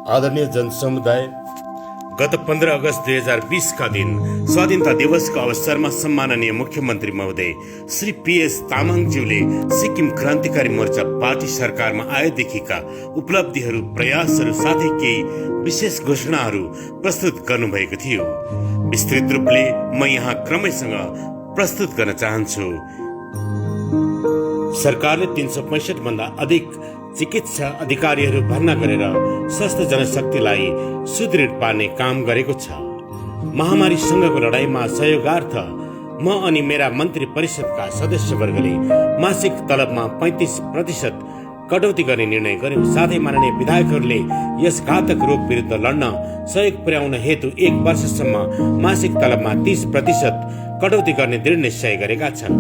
आदरणीय जनसमुदाय, गत 15 अगस्त 2020 का दिन स्वाधीनता दिवस का अवसरमा सम्माननीय मुख्यमन्त्री महोदय श्री PS तामाङज्यूले सिक्किम क्रान्तिकारी मोर्चा पार्टी सरकारमा आएदेखिका उपलब्धिहरू, प्रयासहरू साथै केही विशेष घोषणाहरू प्रस्तुत गर्नुभएको थियो। विस्तृत रूपले म यहाँ क्रमैसँग प्रस्तुत गर्न चाहन्छु। सरकारले 365 भन्दा अधिक चिकित्सा अधिकारीहरू भर्ना गरेर स्वस्थ जनशक्तिलाई सुदृढ पार्ने काम गरेको छ। महामारीसँगको लडाईँमा सहयोगार्थ म अनि मेरा मन्त्री परिषदका सदस्यवर्गले मासिक तलबमा 35% कटौती गर्ने निर्णय गर्यौं। साथै माननीय विधायकहरूले यस घातक रोग विरुद्ध लड्न सहयोग पुर्याउन हेतु 1 वर्षसम्म मासिक तलबमा 30% कटौती गर्ने दृढ निश्चय गरेका छन्।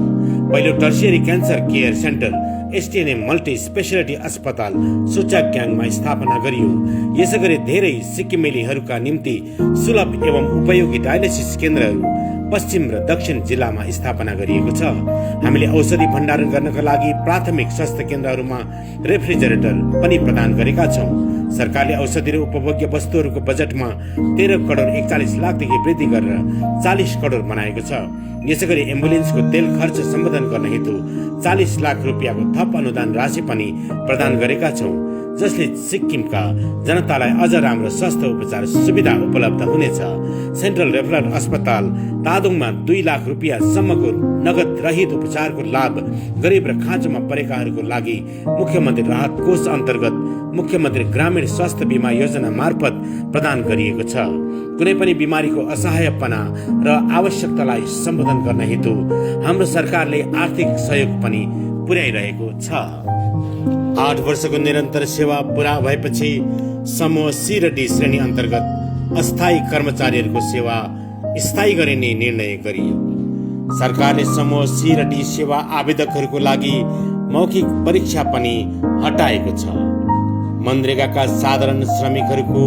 पहिलो tertiary cancer care centre STNM multi speciality अस्पताल सोचाक्याङमा स्थापना गरियो। यसैगरी धेरै सिक्किमेलीहरूका निम्ति सुलभ एवं उपयोगी डायलिसिस केन्द्रहरू पश्चिम र दक्षिण जिल्लामा स्थापना गरिएको छ। हामीले औषधि भण्डारण गर्नका लागि प्राथमिक स्वास्थ्य केन्द्रहरूमा रेफ्रिजरेटर पनि प्रदान गरेका छौं। सरकारले औषधि र उपभोग्य वस्तुहरूको बजेटमा 13 करोड 41 लाखदेखि वृद्धि गरेर 40 करोड बनाएको छ। यसैगरी एम्बुलेन्सको तेल खर्च सम्बोधन गर्न हेतु 40 लाख रुपियाँको थप अनुदान राशि पनि प्रदान गरेका छौं, जसले सिक्किमका जनतालाई अझ राम्रो स्वास्थ्य उपचार सुविधा उपलब्ध हुनेछ। सेन्ट्रल रेफरल अस्पताल तादोङमा 2 लाख रुपियाँसम्मको नगद रहित उपचारको लाभ गरिब र खाँचोमा परेकाहरूको लागि मुख्यमन्त्री राहत कोष अन्तर्गत मुख्यमन्त्री ग्रामीण स्वास्थ्य बीमा योजना मार्फत प्रदान गरिएको छ। कुनै पनि बिमारीको असहायपना र आवश्यकतालाई सम्बोधन गर्न हेतु हाम्रो सरकारले आर्थिक सहयोग पनि पुर्याइरहेको छ। 8 वर्षको निरन्तर सेवा पूरा भएपछि समूह C र D श्रेणी अन्तर्गत अस्थायी कर्मचारीहरूको सेवा स्थायी गरिने निर्णय गरियो। सरकारले समूह C र D सेवा आवेदकहरूको लागि मौखिक परीक्षा पनि हटाएको छ। मनरेगाका साधारण श्रमिकहरूको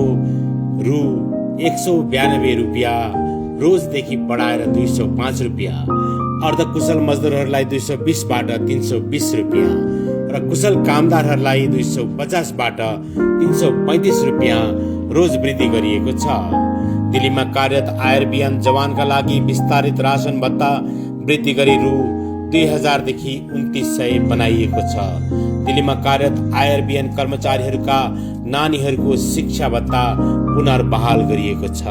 रु 192 रुपियाँ रोजदेखि बढाएर 205 रुपियाँ, अर्धकुशल मजदुरहरूलाई 220 बाट 320 रुपियाँ र कुशल कामदारहरूलाई 250 बाट 335 रुपियाँ रोज वृद्धि गरिएको छ। दिल्लीमा कार्यरत IRBN जवानका लागि विस्तारित राशन भत्ता वृद्धि गरी रु 2000 देखि 2900 बनाइएको छ। दिल्लीमा कार्यरत IRBN कर्मचारीहरूका नानीहरूको शिक्षा भत्ता पुनर्बहाल गरिएको छ।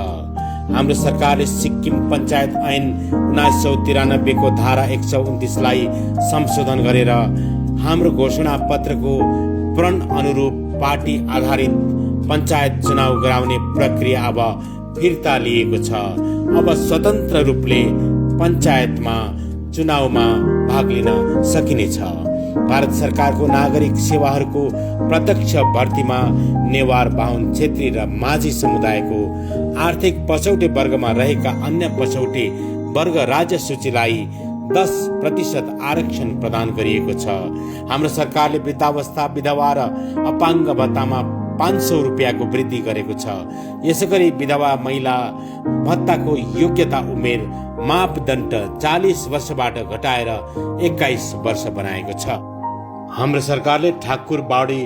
हाम्रो सरकारले सिक्किम पञ्चायत ऐन 1993 को धारा 129 लाई संशोधन गरेर हाम्रो घोषणा पत्रको प्रण अनुरूप पार्टी आधारित पञ्चायत चुनाव गराउने प्रक्रिया अब फिर्ता लिएको छ। अब स्वतन्त्र रूपले पञ्चायतमा चुनावमा भाग लिन सकिनेछ। भारत सरकारको नागरिक सेवाहरूको प्रत्यक्ष भर्तीमा नेवार, बाहुन, छेत्री र माझी समुदायको आर्थिक पछौटे वर्गमा रहेका अन्य पछौटे वर्ग राज्य सूचीलाई 10% आरक्षण प्रदान गरिएको छ। हाम्रो सरकारले वृद्धावस्था, विधवा र अपाङ्ग भत्तामा 500 रुपियाँको वृद्धि गरेको छ। यसैगरी विधवा महिला भत्ताको योग्यता उमेर मापदण्ड 40 वर्षबाट घटाएर 21 वर्ष बनाएको छ। हाम्रो सरकारले ठाकुर बाडी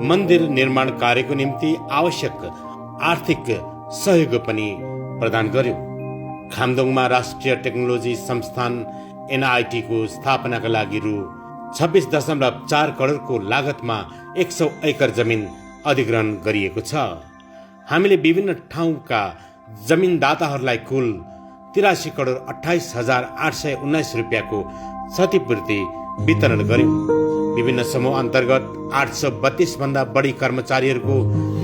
मन्दिर निर्माण कार्यको निम्ति आवश्यक आर्थिक सहयोग पनि प्रदान गर्यो। खामदोङमा राष्ट्रिय टेक्नोलोजी संस्थान NIT को स्थापनाका लागि रु 26.4 करोडको लागतमा 100 एकड़ जमिन अधिग्रहण गरिएको छ। हामीले विभिन्न ठाउँका जमिनदाताहरूलाई कुल 83 करोड 28,819 रुपियाँको क्षतिपूर्ति वितरण गर्यौं। विभिन्न समूह अन्तर्गत 832 भन्दा बढी कर्मचारीहरूको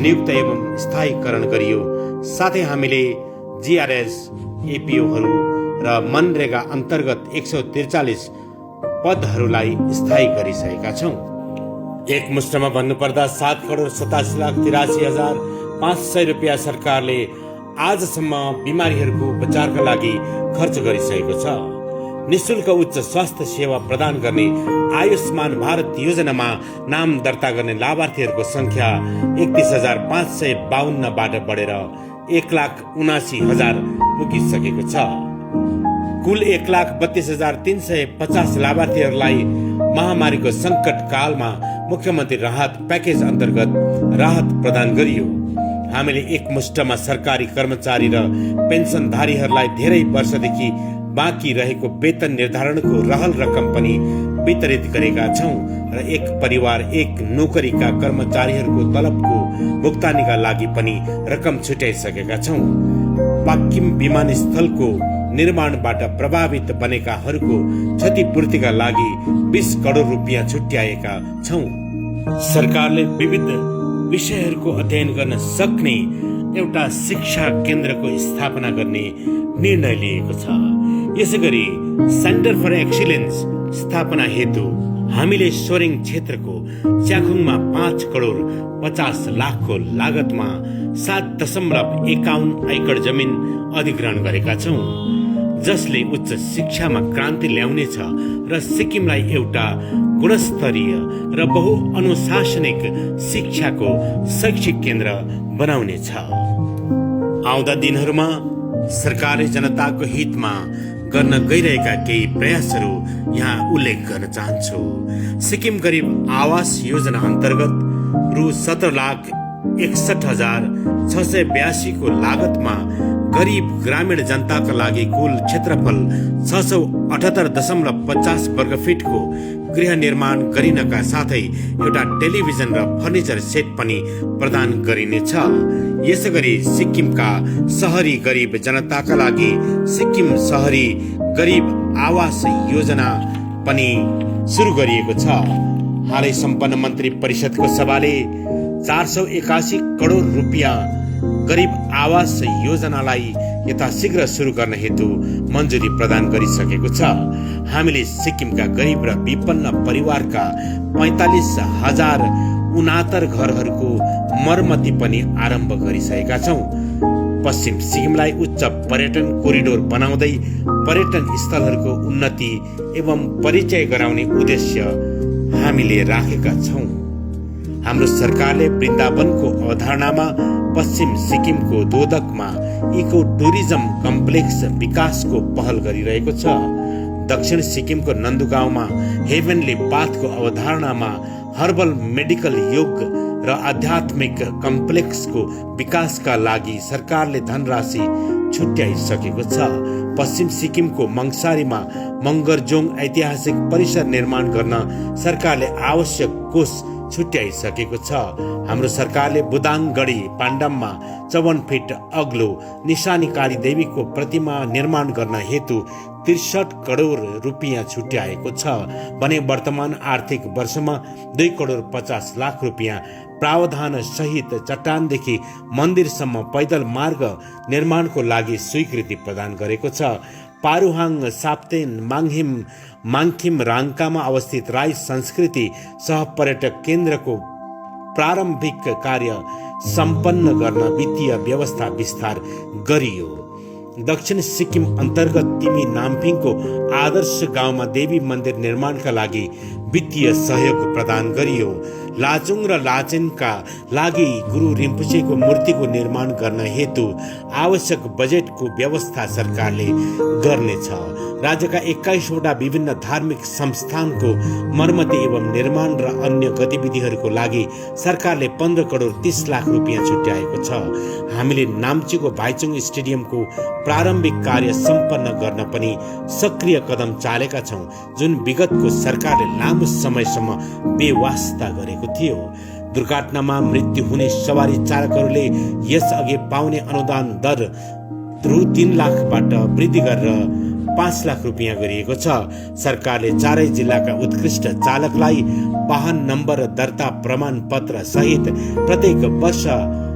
नियुक्त एवं स्थायीकरण गरियो। साथै हामीले GRS, APOहरू र मनरेगा अन्तर्गत 143 पदहरूलाई स्थायी गरिसकेका छौं। एक मुष्टमा भन्नुपर्दा 7 करोड 87,83,500 रुपियाँ सरकारले आजसम्म बिमारीहरूको उपचारका लागि खर्च गरिसकेको छ। निशुल्क उच्च स्वास्थ्य सेवा प्रदान गर्ने आयुष्मान भारत योजनामा नाम दर्ता गर्ने लाभार्थीहरूको संख्या 31,552 बाट बढेर 1,79,000 पुगिसकेको छ। कुल 1,32,350 लाभार्थीहरूलाई महामारीको संकट कालमा मुख्यमन्त्री राहत प्याकेज अन्तर्गत राहत प्रदान गरियो। हामीले एकमुष्टमा सरकारी कर्मचारी र पेन्सनधारीहरूलाई धेरै वर्षदेखि बाँकी रहेको वेतन निर्धारणको रहल रकम पनि वितरित गरेका छौँ र एक परिवार एक नोकरीका कर्मचारीहरूको तलबको भुक्तानीका लागि पनि रकम छुट्याइसकेका छौँ। पाक्किम विमानस्थलको निर्माणबाट प्रभावित बनेकाहरूको क्षतिपूर्तिका लागि 20 करोड रुपियाँ छुट्याएका छौँ। सरकारले विविध विषयहरूको अध्ययन गर्न सक्ने एउटा शिक्षा केन्द्रको स्थापना गर्ने निर्णय लिएको छ। यसैगरी सेन्टर फर एक्सिलेन्स स्थापना हेतु हामीले सोरेङ क्षेत्रको च्याखुङमा 5 करोड 50 लाखको लागतमा 7.51 एकड जमिन अधिग्रहण गरेका छौँ, जसले उच्च शिक्षामा क्रान्ति ल्याउनेछ र सिक्किमलाई एउटा गुणस्तरीय र बहुअनुशासनिक शिक्षाको शैक्षिक केन्द्र बनाउनेछ। आउँदा दिनहरूमा सरकारले जनताको हितमा गर्न गइरहेका केही प्रयासहरू यहाँ उल्लेख गर्न चाहन्छु। सिक्किम गरिब आवास योजना अन्तर्गत रु 17,61,682 को लागतमा गरीब ग्रामीण जनताका लागि कुल क्षेत्रफल 678.50 वर्ग फिटको गृह निर्माण गरिनका साथै एउटा टेलिभिजन र फर्निचर सेट पनि प्रदान गरिनेछ। यसैगरी सिक्किमका शहरी गरिब जनताका लागि सिक्किम शहरी गरिब आवास योजना पनि सुरु गरिएको छ। हालै सम्पन्न मन्त्री परिषदको सभाले 481 करोड रुपियाँ गरिब आवास योजनालाई यथाशीघ्र सुरु गर्न हेतु मन्जुरी प्रदान गरिसकेको छ। हामीले सिक्किमका गरिब र विपन्न परिवारका 45,069 घरहरूको मर्मती पनि आरम्भ गरिसकेका छौँ। पश्चिम सिक्किमलाई उच्च पर्यटन कोरिडोर बनाउँदै पर्यटन स्थलहरूको उन्नति एवं परिचय गराउने उद्देश्य हामीले राखेका छौँ। हाम्रो सरकारले वृन्दावनको अवधारणामा पश्चिम सिक्किमको दोदकमा इको टुरिज्म कम्प्लेक्स विकासको पहल गरिरहेको छ। दक्षिण सिक्किमको नन्दुगाउँमा हेभेनली पाथको अवधारणामा हर्बल मेडिकल योग र आध्यात्मिक कम्प्लेक्सको विकासका लागि सरकारले धनराशि छुट्याइसकेको छ। पश्चिम सिक्किमको मङसारीमा मङ्गरजोङ ऐतिहासिक परिसर निर्माण गर्न सरकारले आवश्यक कोष छुट्याइसकेको छ। हाम्रो सरकारले बुदाङगढी पाण्डममा 54 फिट अग्लो निशानीकारी देवीको प्रतिमा निर्माण गर्न हेतु 63 करोड रुपियाँ छुट्याएको छ भने वर्तमान आर्थिक वर्षमा 2 करोड 50 लाख रुपियाँ प्रावधान सहित चट्टानदेखि मन्दिरसम्म पैदल मार्ग निर्माणको लागि स्वीकृति प्रदान गरेको छ। पारुहाङ साप्तेन माङखिम राङ्कामा अवस्थित राई संस्कृति सह पर्यटक केन्द्रको प्रारम्भिक कार्य सम्पन्न गर्न वित्तीय व्यवस्था विस्तार गरियो। दक्षिण सिक्किम अन्तर्गत तिमी नाम्फिङको आदर्श गाउँमा देवी मन्दिर निर्माणका लागि वित्तीय सहयोग प्रदान गरियो। लाचुङ र लाचेनका लागि गुरु रिम्पोछेको मूर्तिको निर्माण गर्न हेतु आवश्यक बजेटको व्यवस्था सरकारले गर्नेछ। राज्यका 21वटा विभिन्न धार्मिक संस्थानको मर्मती एवं निर्माण र अन्य गतिविधिहरूको लागि सरकारले 15 करोड 30 लाख रुपियाँ छुट्याएको छ। हामीले नाम्चीको भाइचुङ स्टेडियमको प्रारम्भिक कार्य सम्पन्न गर्न पनि सक्रिय कदम चालेका छौँ, जुन विगतको सरकारले लामो समयसम्म बेवास्ता गरेको थियो। दुर्घटनामा मृत्यु हुने सवारी चालकहरूले यसअघि पाउने अनुदान दर रु 3 लाखबाट वृद्धि गरेर 5 लाख रुपियाँ गरिएको छ। सरकारले चारै जिल्लाका उत्कृष्ट चालकलाई वाहन नम्बर दर्ता प्रमाण पत्र सहित प्रत्येक वर्ष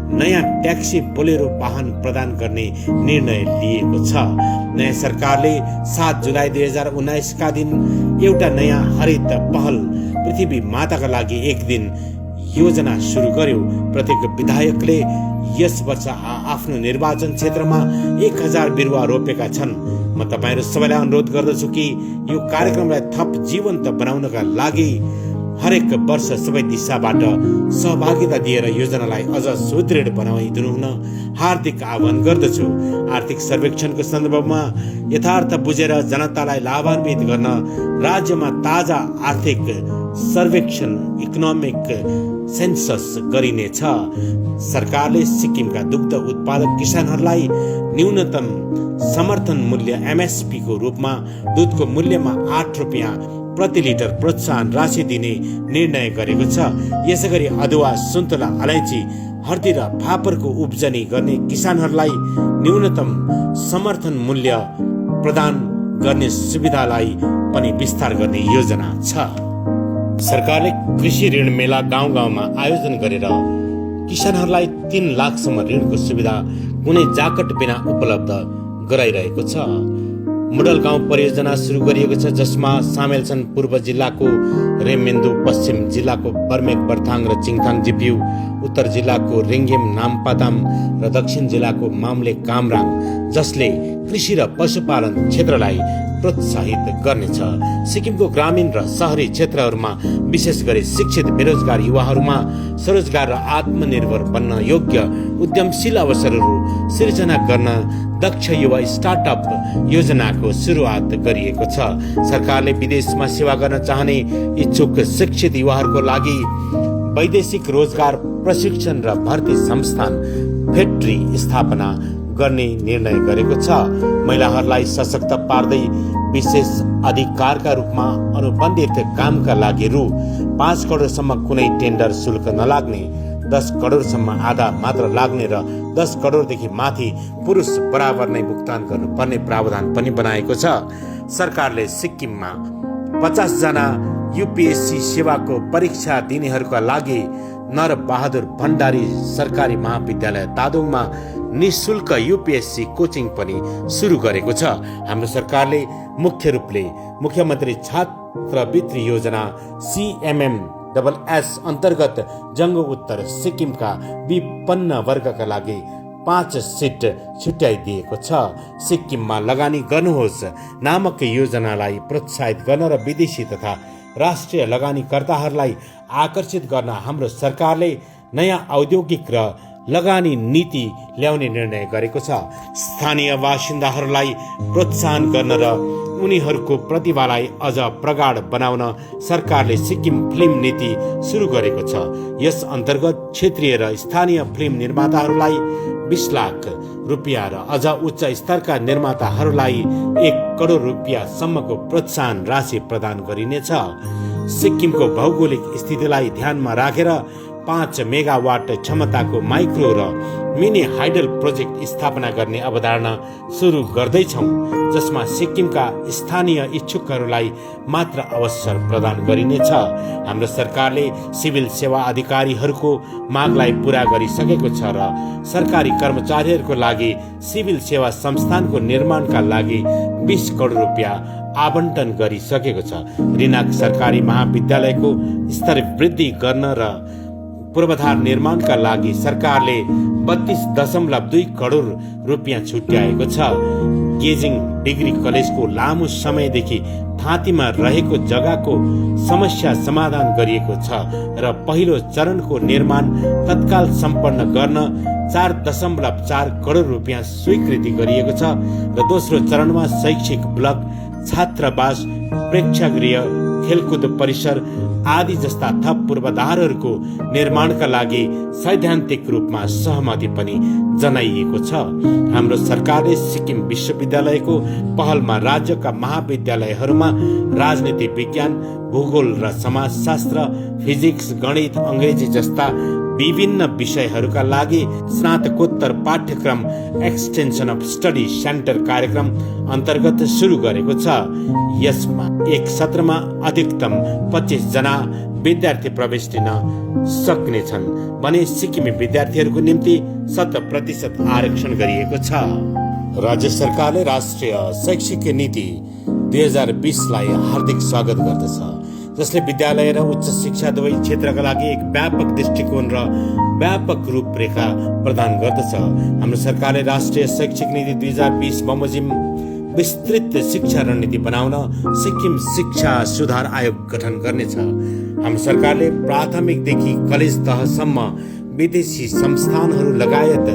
नयाँ ट्याक्सी बोलेरो वाहन प्रदान गर्ने निर्णय लिएको छ। नयाँ सरकारले 7 जुलाई 2019 का दिन एउटा नयाँ हरित पहल पृथ्वी माताका लागि एक दिन योजना सुरु गर्यो। प्रत्येक विधायकले यस वर्ष आफ्नो निर्वाचन क्षेत्रमा 1000 बिरुवा रोपेका छन्। म तपाईहरु सबैलाई अनुरोध गर्दछु कि यो कार्यक्रमलाई थप जीवन्त बनाउनका लागि हरेक वर्ष सबै दिशाबाट सहभागिता दिएर योजनालाई अझ सुदृढ बनाइदिनु हुन हार्दिक आह्वान गर्दछु। आर्थिक सर्वेक्षणको सन्दर्भमा यथार्थ बुझेर जनतालाई लाभान्वित गर्न राज्यमा ताजा आर्थिक सर्वेक्षण इकोनोमिक सेन्सस गरिनेछ। सरकारले सिक्किमका दुग्ध उत्पादक किसानहरूलाई न्यूनतम समर्थन मूल्य MSP को रूपमा दुधको मूल्यमा 8 रुपियाँ प्रति लिटर प्रोत्साहन राशि दिने निर्णय गरेको छ। यसैगरी अदुवा, सुन्तला, अलैँची, हर्दी र फापरको उब्जनी गर्ने किसानहरूलाई न्यूनतम समर्थन मूल्य प्रदान गर्ने सुविधालाई पनि विस्तार गर्ने योजना छ। सरकारले कृषि ऋण मेला गाउँ गाउँमा आयोजन गरेर किसानहरूलाई 3 लाखसम्म ऋणको सुविधा कुनै जाकट बिना उपलब्ध गराइरहेको छ। मोडल गाउँ परियोजना सुरु गरिएको छ, जसमा सामेल छन् पूर्व जिल्लाको रेमेन्दु, पश्चिम जिल्लाको बर्मेक बर्थाङ र चिङथाङ जिपियु, उत्तर जिल्लाको रिङ्गेम नामपादाम र दक्षिण जिल्लाको मामले कामराङ, जसले कृषि र पशुपालन क्षेत्रलाई प्रोत्साहित गर्नेछ। सिक्किमको ग्रामीण र शहरी क्षेत्रहरूमा विशेष गरी शिक्षित बेरोजगार युवाहरूमा स्वरोजगार र आत्मनिर्भर बन्न योग्य उद्यमशील अवसरहरू सिर्जना गर्न दक्ष युवा स्टार्टअप योजनाको सुरुवात गरिएको छ। सरकारले विदेशमा सेवा गर्न चाहने इच्छुक शिक्षित युवाहरूको लागि वैदेशिक रोजगार प्रशिक्षण र भर्ती संस्थान फैक्ट्री स्थापना गर्ने निर्णय गरेको छ। महिलाहरूलाई सशक्त पार्दै विशेष अधिकारका रूपमा अनुबन्धित कामका लागि रु 5 करोडसम्म कुनै टेन्डर शुल्क नलाग्ने, 10 करोडसम्म आधा मात्र लाग्ने र 10 करोडदेखि माथि पुरुष बराबर नै भुक्तान गर्नुपर्ने प्रावधान पनि बनाएको छ। सरकारले सिक्किममा 50 जना UPSC सेवाको परीक्षा दिनेहरूका लागि नरबहादुर भण्डारी सरकारी महाविद्यालय तादोङमा निःशुल्क UPSC कोचिङ पनि सुरु गरेको छ। हाम्रो सरकारले मुख्य रूपले मुख्यमन्त्री छात्रवृत्ति योजना CMMSS अन्तर्गत जङ्गु उत्तर सिक्किमका विपन्न वर्गका लागि 5 सिट छुट्याइदिएको छ। सिक्किममा लगानी गर्नुहोस् नामक योजनालाई प्रोत्साहित गर्न र विदेशी तथा राष्ट्रिय लगानीकर्ताहरूलाई आकर्षित गर्न हाम्रो सरकारले नयाँ औद्योगिक र लगानी नीति ल्याउने निर्णय गरेको छ। स्थानीय बासिन्दाहरूलाई प्रोत्साहन गर्न र उनीहरूको प्रतिभालाई अझ प्रगाढ बनाउन सरकारले सिक्किम फिल्म नीति सुरु गरेको छ। यस अन्तर्गत क्षेत्रीय र स्थानीय फिल्म निर्माताहरूलाई 20 लाख रुपियाँ र अझ उच्च स्तरका निर्माताहरूलाई 1 करोड रुपियाँसम्मको प्रोत्साहन राशि प्रदान गरिनेछ। सिक्किमको भौगोलिक स्थितिलाई ध्यानमा राखेर 5 मेगावाट क्षमताको माइक्रो र मिनी हाइडल प्रोजेक्ट स्थापना गर्ने अवधारणा सुरु गर्दैछौँ, जसमा सिक्किमका स्थानीय इच्छुकहरूलाई मात्र अवसर प्रदान गरिनेछ। हाम्रो सरकारले सिभिल सेवा अधिकारीहरूको मागलाई पूरा गरिसकेको छ र सरकारी कर्मचारीहरूको लागि सिभिल सेवा संस्थानको निर्माणका लागि 20 करोड रुपियाँ आवन्टन गरिसकेको छ। रिनाक सरकारी महाविद्यालयको स्तर वृद्धि गर्न र पूर्वाधार निर्माणका लागि सरकारले 32.2 करोड रुपियाँ छुट्याएको छ। गेजिङ डिग्री कलेजको लामो समयदेखि थाँतीमा रहेको जग्गाको समस्या समाधान गरिएको छ र पहिलो चरणको निर्माण तत्काल सम्पन्न गर्न 4.4 करोड रुपियाँ स्वीकृति गरिएको छ र दोस्रो चरणमा शैक्षिक ब्लक, छात्रावास, प्रेक्षागृह, खेलकुद परिसर आदि जस्ता थप पूर्वाधारहरूको निर्माणका लागि सैद्धान्तिक रूपमा सहमति पनि जनाइएको छ। हाम्रो सरकारले सिक्किम विश्वविद्यालयको पहलमा राज्यका महाविद्यालयहरूमा राजनीति विज्ञान, भूगोल र समाजशास्त्र, फिजिक्स, गणित, अङ्ग्रेजी जस्ता विभिन्न विषयहरूका लागि स्नातकोत्तर पाठ्यक्रम एक्सटेन्सन अफ स्टडी सेन्टर कार्यक्रम अन्तर्गत सुरु गरेको छ। यसमा एक सत्रमा अधिकतम 25 जना विद्यार्थी प्रवेश लिन सक्नेछन् भने सिक्किमे विद्यार्थीहरूको निम्ति 100% आरक्षण गरिएको छ। राज्य सरकारले राष्ट्रिय शैक्षिक नीति 2020 लाई हार्दिक स्वागत गर्दछ, जसले विद्यालय र उच्च शिक्षा दुवै क्षेत्रका लागि एक व्यापक दृष्टिकोण र व्यापक रूपरेखा प्रदान गर्दछ। हाम्रो सरकारले राष्ट्रिय शैक्षिक नीति 2020 बमोजिम विस्तृत शिक्षा रणनीति बनाउन सिक्किम शिक्षा सुधार आयोग गठन गर्नेछ। हाम्रो सरकारले प्राथमिकदेखि कलेज तहसम्म विदेशी संस्थानहरू लगायत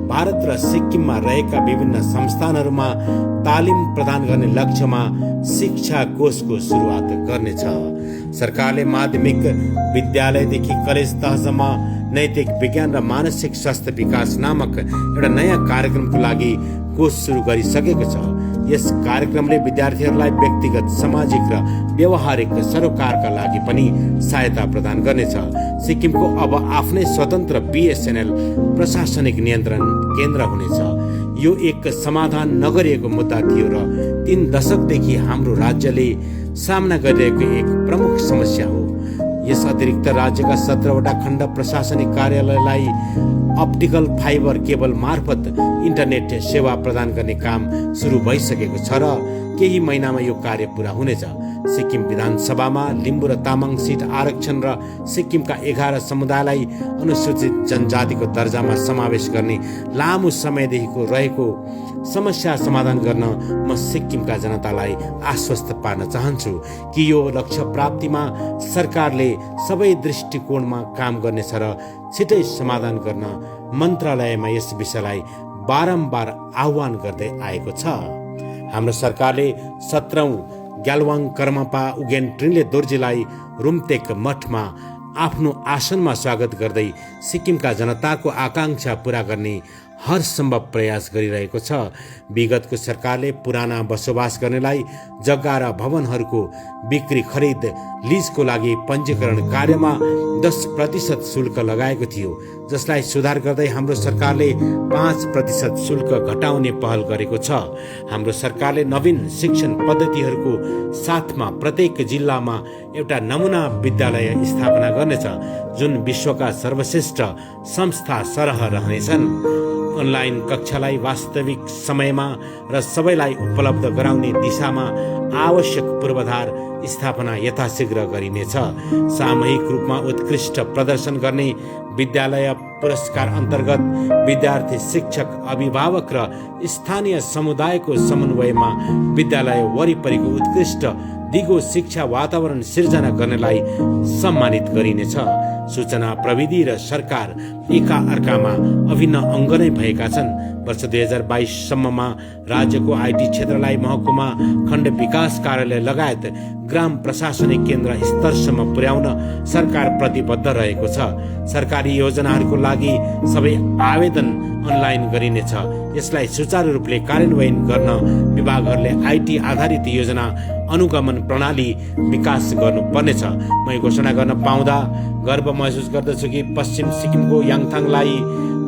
भारत र सिक्किममा रहेका विभिन्न संस्थानहरूमा तालिम प्रदान गर्ने लक्ष्यमा शिक्षा कोषको सुरुवात गर्नेछ। सरकारले माध्यमिक विद्यालयदेखि कलेज तहसम्म नैतिक विज्ञान र मानसिक स्वास्थ्य विकास नामक एउटा नयाँ कार्यक्रमको लागि कोष सुरु गरिसकेको छ। यस कार्यक्रमले विद्यार्थीहरूलाई व्यक्तिगत, सामाजिक र व्यवहारिक सरोकारका लागि पनि सहायता प्रदान गर्नेछ। सिक्किमको अब आफ्नै स्वतन्त्र BSNL प्रशासनिक नियन्त्रण केन्द्र हुनेछ। यो एक समाधान नगरिएको मुद्दा थियो र 3 दशकदेखि हाम्रो राज्यले सामना गरिरहेको एक प्रमुख समस्या हो। यस अतिरिक्त राज्यका 17वटा खण्ड प्रशासनिक कार्यालयलाई अप्टिकल फाइबर केबल मार्फत इन्टरनेट सेवा प्रदान गर्ने काम सुरु भइसकेको छ र केही महिनामा यो कार्य पूरा हुनेछ। सिक्किम विधानसभामा लिम्बू र तामाङ सिट आरक्षण र सिक्किमका 11 समुदायलाई अनुसूचित जनजातिको दर्जामा समावेश गर्ने लामो समयदेखिको रहेको समस्या समाधान गर्न म सिक्किमका जनतालाई आश्वस्त पार्न चाहन्छु कि यो लक्ष्य प्राप्तिमा सरकारले सबै दृष्टिकोणमा काम गर्नेछ र छिटै समाधान गर्न मन्त्रालयमा यस विषयलाई बारम्बार आह्वान गर्दै आएको छ। हाम्रो सरकारले 17औं ग्यालवाङ कर्मपा उगेन ट्रिनले दोर्जीलाई रुम्तेक मठमा आफ्नो आसनमा स्वागत गर्दै सिक्किमका जनताको आकांक्षा पूरा गर्ने हर सम्भव प्रयास गरिरहेको छ। विगतको सरकारले पुराना बसोबास गर्नेलाई जग्गा र भवनहरूको बिक्री खरिद लिजको लागि पञ्जीकरण कार्यमा 10% शुल्क लगाएको थियो, जसलाई सुधार गर्दै हाम्रो सरकारले 5% शुल्क घटाउने पहल गरेको छ। हाम्रो सरकारले नवीन शिक्षण पद्धतिहरूको साथमा प्रत्येक जिल्लामा एउटा नमुना विद्यालय स्थापना गर्नेछ, जुन विश्वका सर्वश्रेष्ठ संस्था सरह रहनेछन्। अनलाइन कक्षालाई वास्तविक समयमा र सबैलाई उपलब्ध गराउने दिशामा आवश्यक पूर्वाधार स्थापना यथाशीघ्र गरिनेछ। सामूहिक रूपमा उत्कृष्ट प्रदर्शन गर्ने विद्यालय पुरस्कार अन्तर्गत विद्यार्थी, शिक्षक, अभिभावक र स्थानीय समुदायको समन्वयमा विद्यालय वरिपरिको उत्कृष्ट दिगो शिक्षा वातावरण सिर्जना गर्नेलाई सम्मानित गरिनेछ। सूचना प्रविधि र सरकार एका अर्कामा अभिन्न अङ्ग नै भएका छन्। वर्ष 2022 सम्ममा राज्यको IT क्षेत्रलाई महकुमा, खण्ड विकास कार्यालय लगायत ग्राम प्रशासनिक केन्द्र स्तरसम्म पुर्याउन सरकार प्रतिबद्ध रहेको छ। सरकारी योजनाहरूको लागि सबै आवेदन अनलाइन गरिनेछ। यसलाई सुचारू रूपले कार्यान्वयन गर्न विभागहरूले IT आधारित योजना अनुगमन प्रणाली विकास गर्नुपर्नेछ। म यो घोषणा गर्न पाउँदा गर्व महसुस गर्दछु कि पश्चिम सिक्किमको याङथाङलाई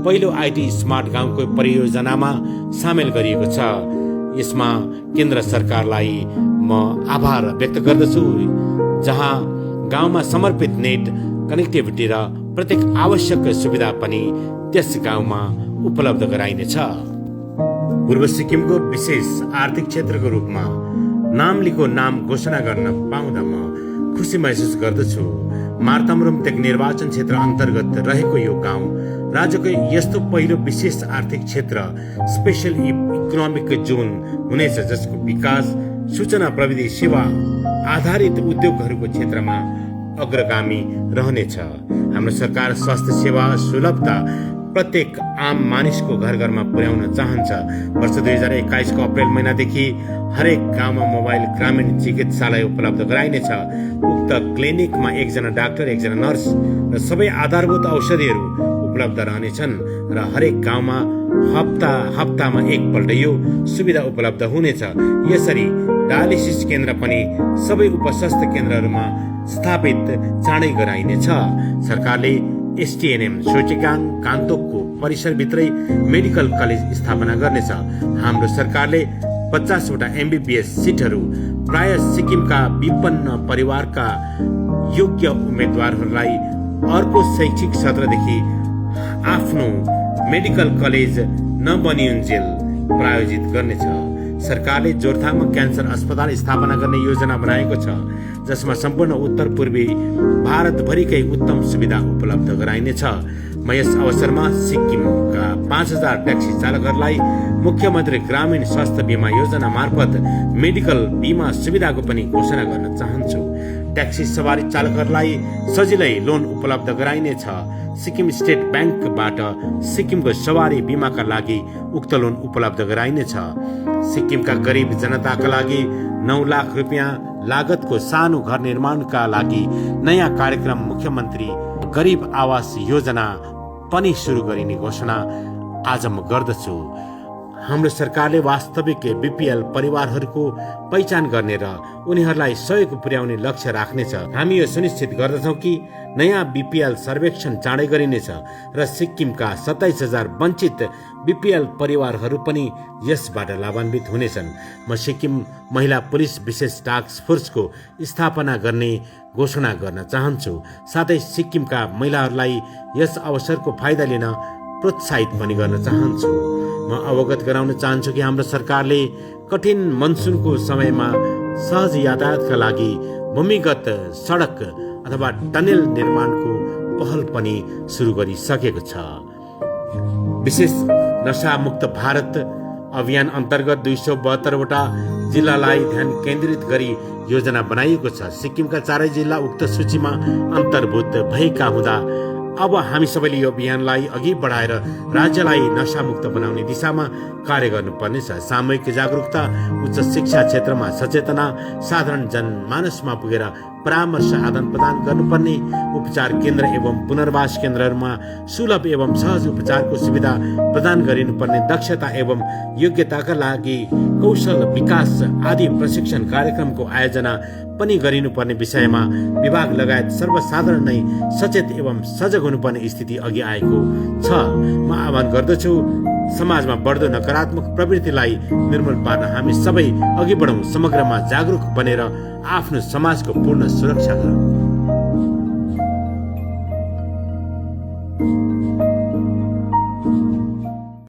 पहिलो IT स्मार्ट गाउँको परियोजनामा सामेल गरिएको छ। यसमा केन्द्र सरकारलाई म आभार व्यक्त गर्दछु, जहाँ गाउँमा समर्पित नेट कनेक्टिभिटी र प्रत्येक आवश्यक सुविधा पनि त्यस गाउँमा उपलब्ध गराइनेछ। पूर्व सिक्किमको विशेष आर्थिक क्षेत्रको रूपमा नाम्लीको नाम घोषणा गर्न पाउँदा म खुसी महसुस गर्दछु। मार्ताम रुम्तेक निर्वाचन क्षेत्र अन्तर्गत रहेको यो गाउँ राज्यको यस्तो पहिलो विशेष आर्थिक क्षेत्र स्पेशल इकोनोमिक जोन हुनेछ, जसको विकास सूचना प्रविधि सेवा आधारित उद्योगहरूको क्षेत्रमा अग्रगामी रहनेछ। हाम्रो सरकार स्वास्थ्य सेवा सुलभता प्रत्येक आम मानिसको घर घरमा पुर्याउन चाहन्छ। वर्ष 2021 को अप्रेल महिनादेखि हरेक गाउँमा मोबाइल ग्रामीण चिकित्सालय उपलब्ध गराइनेछ। उक्त क्लिनिकमा 1 जना डाक्टर, 1 जना नर्स र सबै आधारभूत औषधिहरू उपलब्ध रहनेछन् र हरेक गाउँमा हप्तामा एकपल्ट यो सुविधा उपलब्ध हुनेछ। यसरी डायलिसिस केन्द्र पनि सबै उपस्वास्थ्य केन्द्रहरूमा स्थापित चाँडै गराइनेछ। सरकारले STNM सोचेगाङ गान्तोकको परिसरभित्रै मेडिकल कलेज स्थापना गर्नेछ। हाम्रो सरकारले 50वटा MBBS सिटहरू प्राय सिक्किमका विपन्न परिवारका योग्य उम्मेदवारहरूलाई अर्को शैक्षिक सत्रदेखि आफ्नो मेडिकल कलेज नबनिउन्जेल प्रायोजित गर्नेछ। सरकारले जोरथाङमा क्यान्सर अस्पताल स्थापना गर्ने योजना बनाएको छ, जसमा सम्पूर्ण उत्तर पूर्वी भारतभरिकै उत्तम सुविधा उपलब्ध गराइनेछ। म यस अवसरमा सिक्किमका 5000 ट्याक्सी चालकहरूलाई मुख्यमन्त्री ग्रामीण स्वास्थ्य बिमा योजना मार्फत मेडिकल बिमा सुविधाको पनि घोषणा गर्न चाहन्छु। ट्याक्सी सवारी चालकहरूलाई सजिलै लोन उपलब्ध गराइनेछ। सिक्किम स्टेट ब्याङ्कबाट सिक्किमको सवारी बिमाका लागि उक्त लोन उपलब्ध गराइनेछ। सिक्किमका गरिब जनताका लागि 9 लाख रुपियाँ लागतको सानो घर निर्माणका लागि नयाँ कार्यक्रम मुख्यमन्त्री गरिब आवास योजना पनि सुरु गरिने घोषणा आज म गर्दछु। हाम्रो सरकारले वास्तविक बीपीएल परिवारहरूको पहिचान गर्ने र उनीहरूलाई सहयोग पुर्याउने लक्ष्य राख्नेछ। हामी यो सुनिश्चित गर्दछौँ कि नयाँ बीपीएल सर्वेक्षण चाँडै गरिनेछ र सिक्किमका 27,000 वञ्चित बीपीएल परिवारहरू पनि यसबाट लाभान्वित हुनेछन्। म सिक्किम महिला पुलिस विशेष टास्क फोर्सको स्थापना गर्ने घोषणा गर्न चाहन्छु। साथै सिक्किमका महिलाहरूलाई यस अवसरको फाइदा लिन प्रोत्साहित पनि गर्न चाहन्छु। म अवगत गराउन चाहन्छु कि हाम्रो सरकारले कठिन मनसुनको समयमा सहज यातायातका लागि भूमिगत सडक अथवा टनेल निर्माणको पहल पनि सुरु गरिसकेको छ। विशेष नशामुक्त भारत अभियान अन्तर्गत 272वटा जिल्लालाई ध्यान केन्द्रित गरी योजना बनाइएको छ। सिक्किमका 4 जिल्ला उक्त सूचीमा अन्तर्भुत भएका हुँदा अब हामी सबैले यो अभियानलाई अघि बढाएर राज्यलाई नशामुक्त बनाउने दिशामा कार्य गर्नुपर्नेछ। सामूहिक जागरुकता, उच्च शिक्षा क्षेत्रमा सचेतना, साधारण जनमानसमा पुगेर परामर्श आदान प्रदान गर्नुपर्ने, उपचार केन्द्र एवं पुनर्वास केन्द्रहरूमा सुलभ एवं सहज उपचारको सुविधा प्रदान गरिनुपर्ने, दक्षता एवं योग्यताका लागि कौशल विकास आदि प्रशिक्षण कार्यक्रमको आयोजना पनि गरिनुपर्ने विषयमा विभाग लगायत सर्वसाधारण नै सचेत एवं सजग हुनुपर्ने स्थिति अघि आएको छ। म आह्वान गर्दछु, समाजमा बढ्दो नकारात्मक प्रवृत्तिलाई निर्मूल पार्न हामी सबै अघि बढौँ, समग्रमा जागरुक बनेर आफ्नो समाजको पूर्ण सुरक्षा गरौँ।